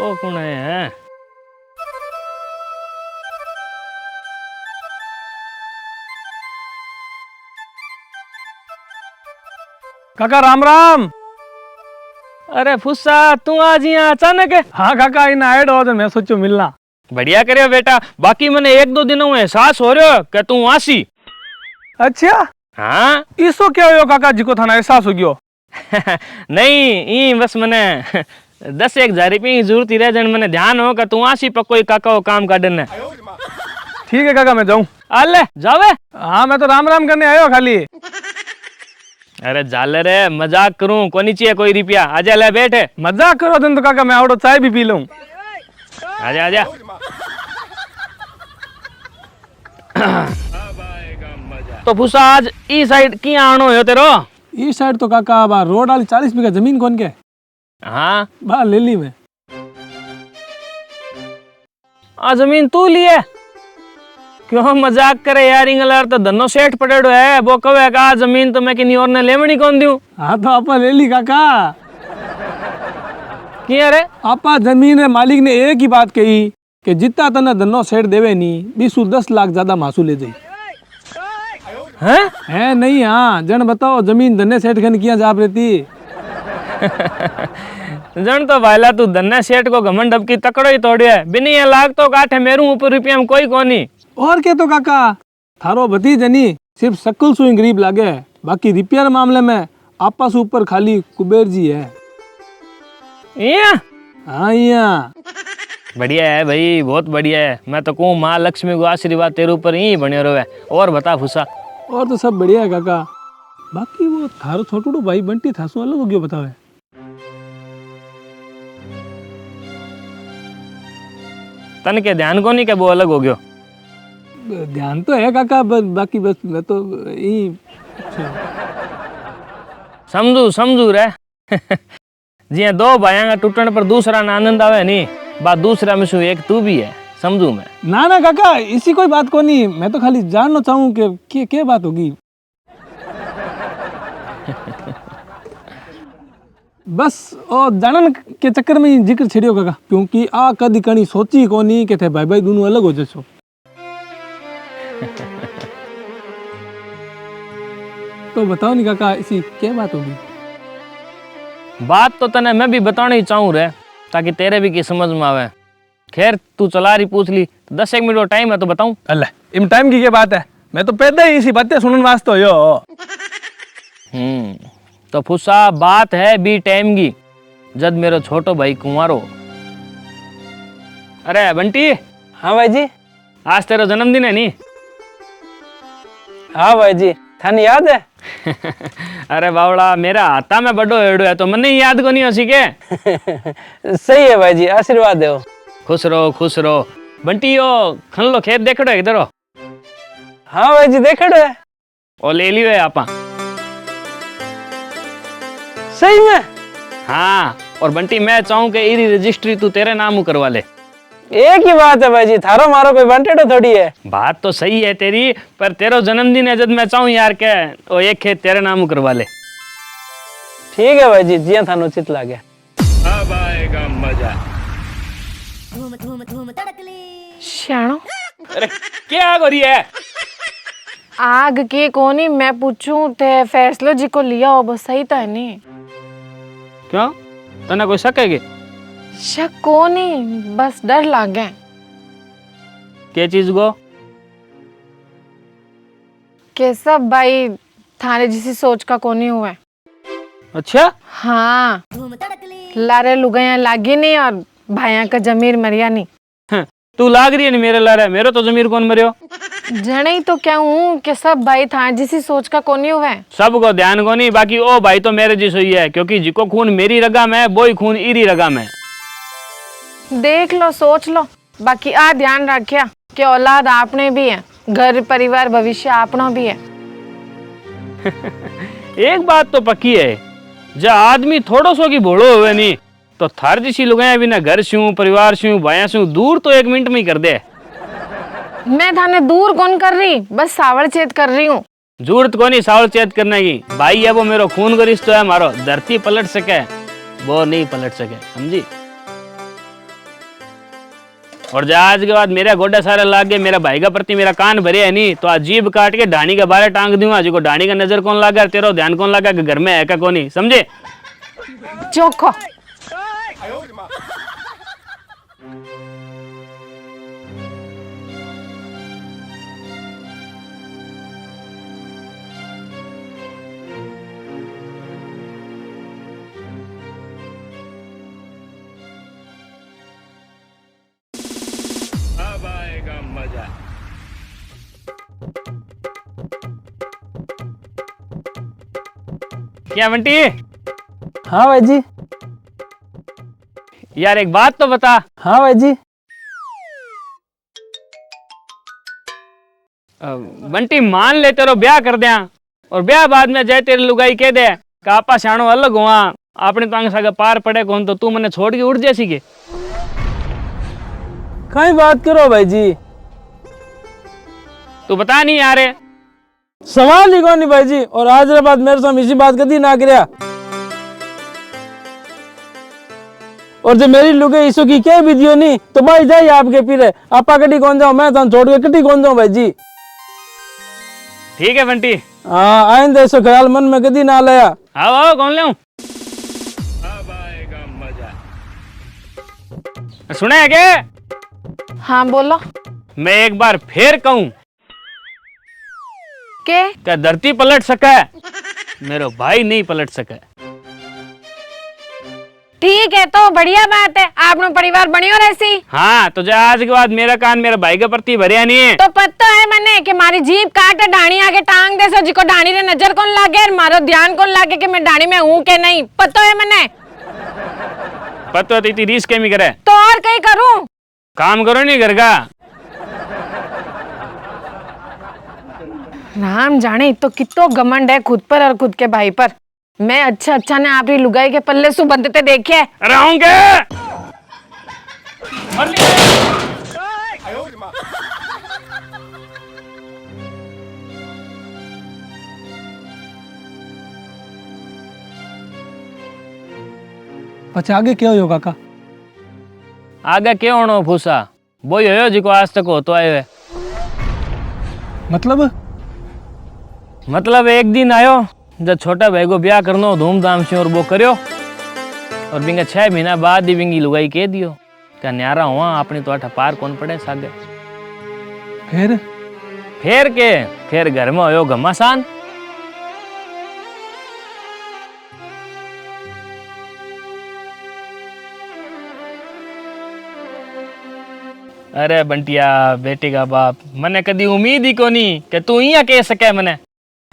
ओ कौन है? काका राम राम। अरे फुस्सा तू आज यहाँ अचानक है? हाँ काका इन आए हो तो मैं सोचो मिलना। बढ़िया करे बेटा, बाकी मैंने एक दो दिनों में एहसास हो रहा कि तू आसी। अच्छा हाँ इसो क्या हो काका जी को थाना एहसास हो गयो? नहीं ई बस मैंने 10,000 रुपये की जरूरत ही रह जन मैंने ध्यान हो कि तू आसी पर कोई काका को काम काटने। ठीक है काका मैं जाऊं। आले जावे। हाँ मैं तो राम राम करने आयो खाली। अरे जाले रे मजाक करूं कोनी चाहिए कोई रुपया। आजा ले बैठे। मजाक करो दिन तो काका मैं आवड़ो चाय भी पी लूं। आजा आजा। तो फुसा आज ई साइड की आनो हो तेरो? इस साइड तो काका बा रोड वाली 40 बीघा जमीन कौन के? हाँ बा ले ली मैं। आ जमीन तू लिए? क्यों मजाक करे यार? इंगलार तो धनो सेठ पड़ेड़ो है, वो कहे का जमीन तो मैं किन्हीं और ने लेवनी कौन दूं? हाँ तो आपा ले ली काका। किया रे? आपा जमीन रे मालिक ने एक ही बात कही कि जितना तने धनो सेठ देवे नी 20 लाख ज्यादा मासू ले जाई। हैं? है नहीं? हाँ जन बताओ जमीन धन्ने सेठ खन किया जाप रहती। जन तो भाईला तू धन्ने सेठ को घमंड अब की तकड़ो ही तोड़ियो है। बिनी ये लाख तो काठे मेरू ऊपर रुपया में कोई कोनी। और क्या तो काका थारो भतीज जनी सिर्फ सकल सुई गरीब लागे, बाकी रिपेयर मामले में आपा से ऊपर खाली कुबेर जी है। हाँ यहाँ बढ़िया है भाई, बहुत बढ़िया है। मैं तो कहूँ माँ लक्ष्मी को आशीर्वाद तेरे ऊपर ही बने रहे। और बता फुसा। और तो सब बढ़िया है काका, बाकी वो थारो छोटू भाई बंटी थासु अलग हो गयो बतावे। तन के ध्यान को नहीं के वो अलग हो गयो? ध्यान तो है काका बाकी बस मैं तो यही समझू समझू रे। जी दो भाइयों का टूटने पर दूसरा ना आनंद आवे नहीं, बात दूसरा में एक तू भी है, समझू मैं। ना ना काका इसी कोई बात को नहीं, मैं तो खाली जानना चाहूँ कि क्या बात होगी। बस और जानन के चक्कर में ही जिक्र छेड़ियो काका, क्योंकि आ कदी कणी सोची कोनी कि थे भाई भाई दोनों अलग हो जसो। तो बताओ नहीं काका इसी क्या बात होगी? बात तो तने मैं भी बताना ही चाहूँ रे, ताकि तेरे भी की समझ में आवे। खैर तू चला रही पूछ ली, 10 मिनट का टाइम है तो बताऊं? अल्लाह इम टाइम की क्या बात है, मैं तो पैदा ही इसी बातें सुनने वास्ते हो यो। तो फुसा बात है बी टाइम की, जब मेरो छोटो भाई कुंवारो। अरे बंटी। हाँ भाई जी। आज तेरा जन्मदिन है नी? हाँ भाई जी थाने याद है? अरे बावड़ा मेरा हाथा में बड़ो एड़ो है तो मने याद को नहीं हो सी के? सही है भाई जी, आशीर्वाद दो। खुश रहो खुश रहो। बंटी यो खन लो खेत देखड़ो है इधर? हाँ भाई जी देखड़ो है। ओ ले लियो है आपा। सही में? हाँ, और बंटी मैं चाहूँ कि इरी रजिस्ट्री तू तेरे नाम करवा ले। एक ही बात है भाई जी, थारो मारो कोई वांटेड थोड़ी है। बात तो सही है तेरी, पर तेरो जन्मदिन है जब मैं चाहूँ यार के ओ एक खेत तेरे नाम करवा ले। ठीक है भाई जी, जिया थानो चित लागे। अब आएगा मजा। श्याणो अरे क्या हो रही है? आग के कोनी मैं पूछूं ते फैसलो जी को लिया हो बस सही तो है नहीं? क्यों तना कोई शक है के? शक कोनी बस डर लागे। क्या चीज को? के सब भाई थाने जिसी सोच का कोनी हुआ। अच्छा हाँ लारे लुगाया लागी नहीं और भाइया का जमीर मरिया नहीं। तू लाग रही है नहीं मेरे लारे, मेरो तो जमीर कौन मरियो? जने ही तो क्या हूँ कि सब भाई थाने जिसी सोच का कोनी हुआ। सबको ध्यान को नहीं, बाकी ओ भाई तो मेरे जिस हुई है, क्योंकि जिको खून मेरी रगा में वो ही खून इरी रगा में। देख लो सोच लो, बाकी आ ध्यान रखिया कि औलाद आपने भी है, घर परिवार भविष्य आपना भी है। एक बात तो पक्की है, जब आदमी थोड़ो सो की भोड़ो हुए नहीं तो थार जैसी लुगाया बिना घर से परिवार से भाया से दूर तो 1 मिनट में ही कर दे। मैं थाने दूर कौन कर रही, बस सावड़ चेत कर रही हूँ। जरूरत को नहीं सावड़ चेत करने की, भाई है वो मेरो खून का रिश्ता है मारो। धरती पलट सके वो नहीं पलट सके, समझी? और जब आज के बाद मेरा गोडा सारा लाग गया, मेरा भाई का प्रति मेरा कान भरे है नहीं, तो आज जीभ काट के ढाणी के बारे टांग दूंगा। जो ढाणी का नजर कौन लागा, तेरा ध्यान कौन लागा कि घर में है का कोनी, समझे? चोखो अब आएगा मजा। क्या बंटी? हाँ भाई जी। यार एक बात तो बता। हाँ भाई जी। बंटी मान ले तेरो ब्याह कर दिया और ब्याह बाद में जाए तेरी लुगाई कह दे कि आपा शानो अलग हुआ, आपने तो सागे पार पड़े कौन, तो तू मने छोड़ के उड़ जैसी के? कई बात करो भाई जी, तू बता नहीं यार। सवाल ही कौन नहीं भाई जी। और आज रे बात मेरे सामने इसी बात कदी ना करया। और जब मेरी लुगाई इसो की क्या विधियो नहीं तो भाई जाइए आपके पीरे, आपा कटी कौन जाओ, मैं तो छोड़ के कटी कौन जाऊं भाई जी। ठीक है बंटी। हाँ आइंदा इसो ख्याल मन में कदी ना लाया। आओ आओ कौन ले अब आएगा मजा। सुने है क्या? हाँ बोलो। मैं एक बार फिर कहूं के क्या धरती पलट सका है, मेरा भाई नहीं पलट सका। ठीक है, तो बढ़िया बात है, आपनो परिवार बनियो रहसी। हाँ तो जा आज के बाद मेरा कान मेरा भाई के प्रति भरिया नहीं है। तो पता है मने कि मारी जीभ काट डाणी आगे टांग दे, सो जिको डाणी रे नजर कौन लागे और मारो ध्यान कौन लागे कि मैं डाणी में हूं के नहीं, पता है मने। पता तो इतनी रीस केमी करे, तो और कहीं करूं? काम करो नहीं घर का। राम जाने तो कितो घमंड है खुद पर और खुद के भाई पर। मैं अच्छा ने आपरी लुगाई के पल्ले सु बंधते देखे। रहूंगे अच्छा आगे क्या हो काका? आगे क्यों होनो फूसा, बोई हो जिको आज तक हो तो आयो है। मतलब एक दिन आयो जब छोटा भाई को ब्याह करनो धूमधाम से और वो करियो, और बिंगा 6 महीना बाद ही बिंगी लुगाई कह दियो क्या न्यारा हुआ अपनी तो अठा पार कौन पड़े सागे। फिर के फिर घर में होयो घमासान। अरे बंटिया बेटी का बाप, मने कदी उम्मीद ही कोनी कि तू इया कह सके मने।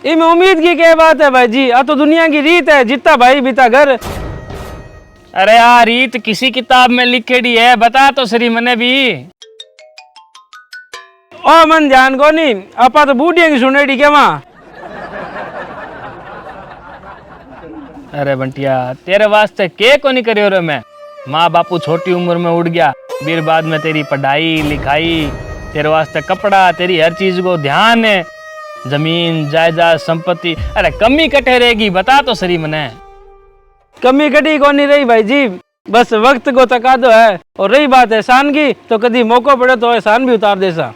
इनमें उम्मीद की क्या बात है भाई जी, आ तो दुनिया की रीत है, जितना भाई बीता घर। अरे यार रीत किसी किताब में लिखेड़ी है, बता तो सही मने भी। ओ मन ध्यान को नहीं, आपा तो बूढ़िया की सुनेड़ी के वहां। अरे बंटिया तेरे वास्ते के को नहीं करियो रे मैं। माँ बापू छोटी उम्र में उड़ गया, फिर बाद में तेरी पढ़ाई लिखाई, तेरे वास्ते कपड़ा, तेरी हर चीज को ध्यान है, जमीन जायदाद संपत्ति। अरे कमी कटे रहेगी, बता तो सही मने। कमी कटी को नहीं रही भाई जी, बस वक्त को तकादो है। और रही बात एहसान की तो कभी मौका पड़े तो एहसान भी उतार दे सा।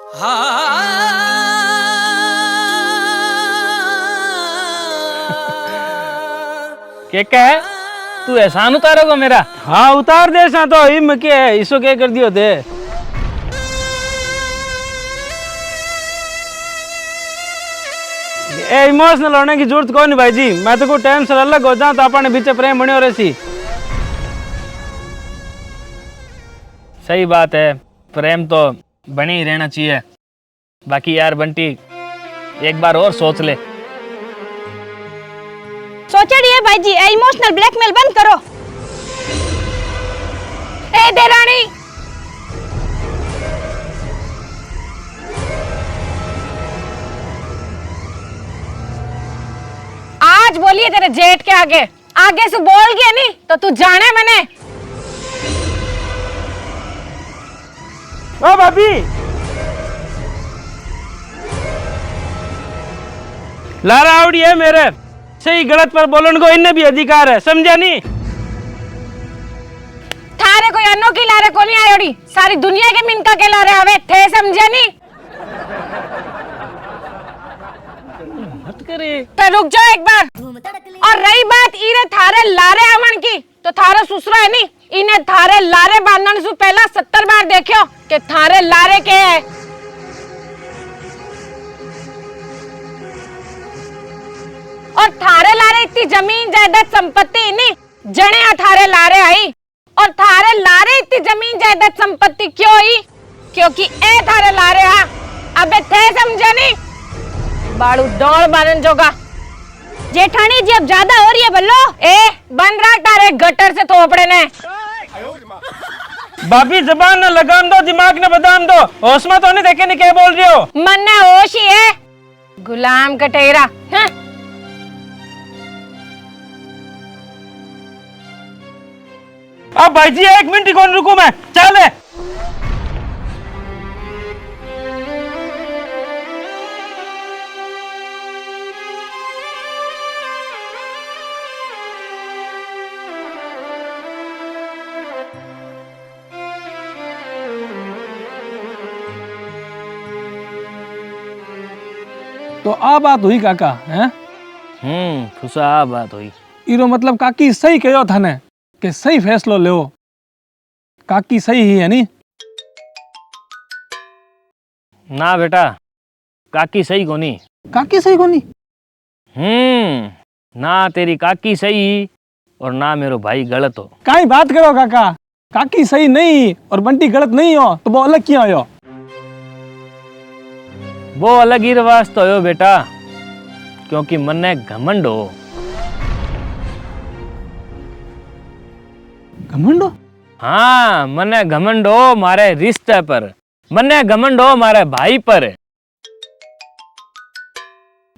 क्या है तू एहसान उतारोगा मेरा? हाँ उतार दे सा, तो हिम के है इसो क्या कर दियो थे। इमोशनल होने की जरूरत कौन भाई जी, मैं तो कोई टाइम से अलग हो जाऊं तो अपने बीच प्रेम बने रही। सही बात है, प्रेम तो बनी ही रहना चाहिए। बाकी यार बंटी एक बार और सोच ले। सोचड़ी है भाई जी, इमोशनल ब्लैकमेल बंद करो। ए देरानी, आज बोलिए तेरे जेठ के आगे से बोल गया नहीं तो तू जाने मने। ओ भाभी लारा आवड़ी है मेरे, सही गलत पर बोलन को इन्हें भी अधिकार है, समझा नहीं? थारे कोई अनोखी लारे को नहीं आयोड़ी थोड़ी सारी दुनिया के मिनका के लारे आवे थे, समझे नहीं? मत करे। तो रुक जाओ एक बार। और रही बात इरे थारे लारे आमन की, तो थारे ससुरा है नी, इन्हें थारे लारे बांधने से पहला 70 बार देखियो कि थारे लारे के है। और थारे लारे इतनी जमीन जायदाद संपत्ति नहीं, जने थारे लारे आई। और थारे लारे इतनी जमीन जायदाद संपत्ति क्यों आई? क्योंकि ए थारे लारे हा। अबे थे समझे नहीं? बाड़ू दौड़ बारन जोगा। जेठानी जी अब ज्यादा हो रही है बल्लो। ए बन रहा तारे गटर से थोपड़े ने। भाभी जबान न लगाम दो, दिमाग न बदाम दो। होश में तो नहीं, देखे नहीं क्या बोल रही हो। मन ने होश ही है, गुलाम कटेरा। हाँ? अब भाई जी 1 मिनट कौन रुकू मैं, चले। तो आ बात हुई काका हैं? फुसा बात हुई। इरो मतलब काकी सही कहो थाने कि सही फैसलो लो। काकी सही ही है नी? ना बेटा, काकी सही कोनी। काकी सही कोनी? ना तेरी काकी सही और ना मेरो भाई गलत हो। काई बात करो काका, काकी सही नहीं और बंटी गलत नहीं हो तो वो अलग क्यों आयो? वो अलग ही रवाज तो हो बेटा, क्योंकि मन्ने घमंड हो। घमंड हो? हाँ, मन्ने घमंड हो मारे रिश्ते पर, मन्ने घमंड हो मारे भाई पर।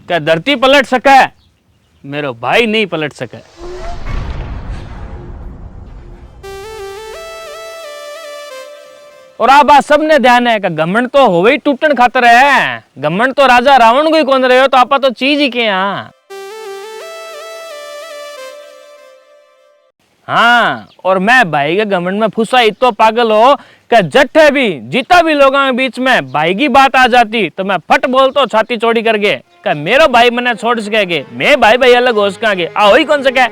क्या धरती पलट सके, मेरो भाई नहीं पलट सके। और आ बात सबने ध्यान है कि घमंड तो हो ही टूटन खातर है। घमंड तो राजा रावण को ही कौन रहे हो, तो आपा तो चीज ही के यहाँ। हाँ, और मैं भाई के घमंड में फुसा इतो पागल हो कि जट्ठे भी जितना भी लोगों के बीच में भाई की बात आ जाती तो मैं फट बोलतो छाती चौड़ी करके कि मेरो भाई मने छोड़ सके, मैं भाई भाई अलग हो सके। आ ही कौन सके।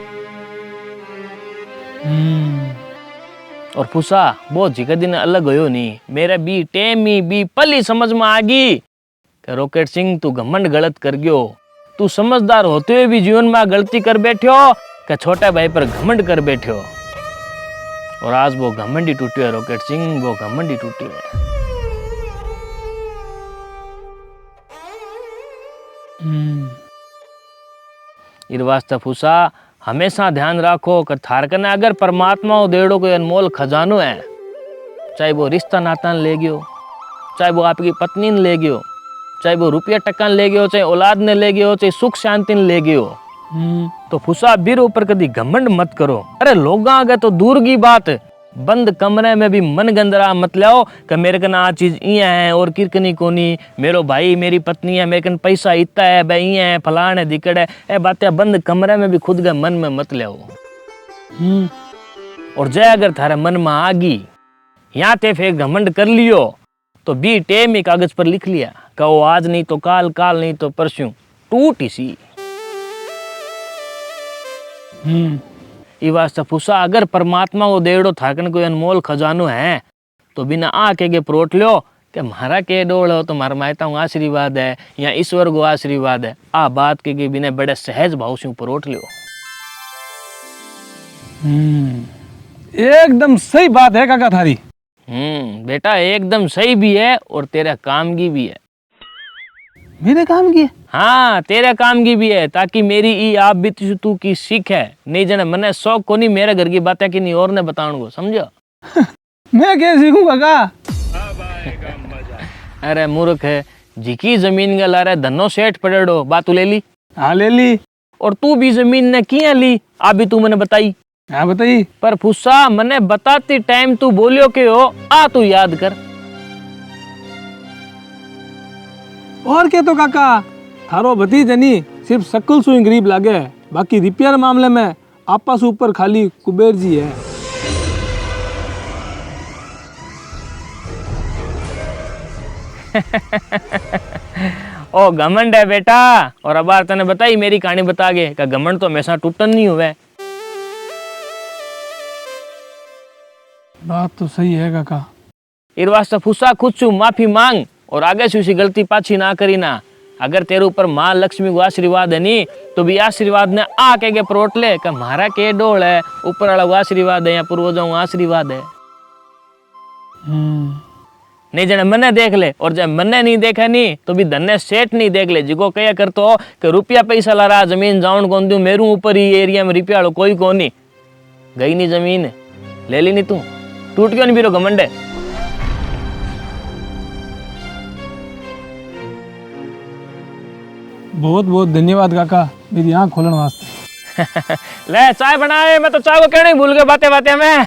और फुसा वो जिका दिन अलग होयो नहीं, मेरे बी टेमी बी पली समझ में आ गई कि रॉकेट सिंह तू घमंड गलत कर गयो। तू समझदार होते हुए भी जीवन में गलती कर बैठो कि छोटे भाई पर घमंड कर बैठो। और आज वो घमंड ही टूटियो है रॉकेट सिंह, वो घमंड ही टूटियो है। इस वास्ते फुसा हमेशा ध्यान रखो कि थार कने अगर परमात्मा को देड़ो कोई अनमोल खजानो है, चाहे वो रिश्ता नाता ले गयो, चाहे वो आपकी पत्नी ने ले गयो, चाहे वो रुपया टक्का ले गयो, चाहे औलाद ने ले गयो, चाहे सुख शांति ने ले गयो, तो फुसा बीर ऊपर कभी घमंड मत करो। अरे लोग आगे तो दूर की बात, बंद कमरे में भी मन गंदरा मत लाओ कि मेरे कन आ चीज इया है और किरकनी कोनी, मेरो भाई मेरी पत्नी है, मेरे कन पैसा इतना है, भाई इया है, फलान है, दिक्कत है। ए बातें बंद कमरे में भी खुद के मन में मत लाओ। और जय अगर थारे मन में आ गई यहाँ ते फिर घमंड कर लियो तो बी टेम एक कागज पर लिख लिया, कहो आज नहीं तो काल, काल नहीं तो परसों, टूट इसी। वास्ते फुसा अगर परमात्मा को देड़ो थाकन कोई अनमोल खजानो है तो बिना आके के प्रोट लो कि मारा के डोल हो तो मारा मायता हूँ आशीर्वाद है या ईश्वर को आशीर्वाद है। आ बात के बिना बड़े सहज भाव से प्रोट लो। एकदम सही बात है काका थारी। बेटा एकदम सही भी है और तेरे काम की भी है। मेरे काम की है? हाँ तेरे काम की भी है, ताकि मेरी ई आप भी तू की सीख है। नहीं जने मने शौक को नहीं मेरे घर की बातें कि नहीं और ने बताने को, समझो। मैं क्या सीखूं काका? अरे मूर्ख है, जिकी जमीन का लारे धनो सेठ पड़ेड़ो बात ले ली। हाँ ले ली। और तू भी जमीन ने किया ली, आप भी तू मैंने बताई। हाँ बताई। पर फुस्सा मने बताती टाइम तू बोलियो के हो आ तू याद कर। और क्या तो काका, थारो भतीजनी सिर्फ सकल सु गरीब लागे, बाकी रिपेयर मामले में आपस ऊपर खाली कुबेर जी है। ओ घमंड है बेटा। और अब बार तने बताई मेरी कहानी बता गए का घमंड तो हमेशा टूटन नहीं हुआ। बात तो सही है काका। इस वास्ते फुसा खुद छू माफी मांग और आगे से उसी गलती पाछी ना करी ना। अगर तेरे ऊपर माँ लक्ष्मी को आशीर्वाद है नी तो भी आशीर्वाद ने आ के परोट ले कि मारा के डोल है, ऊपर वाला को आशीर्वाद है या पूर्वजों को आशीर्वाद है। नहीं जने मने देख ले और जब मने नहीं देखा नहीं तो भी धन्य सेठ नहीं देख ले जिको कया करतो हो कि रुपया पैसा ला रहा जमीन जाऊन कौन दू मेरू ऊपर ही एरिया में रुपया वालों कोई को नहीं गई नहीं जमीन ले ली नहीं तू टूट क्यों नहीं बीरो घमंडे। बहुत बहुत धन्यवाद काका मेरी आँख खोलने वास्ते। ले चाय बनाए मैं तो चाय को कहना ही भूल गया बातें बातें में।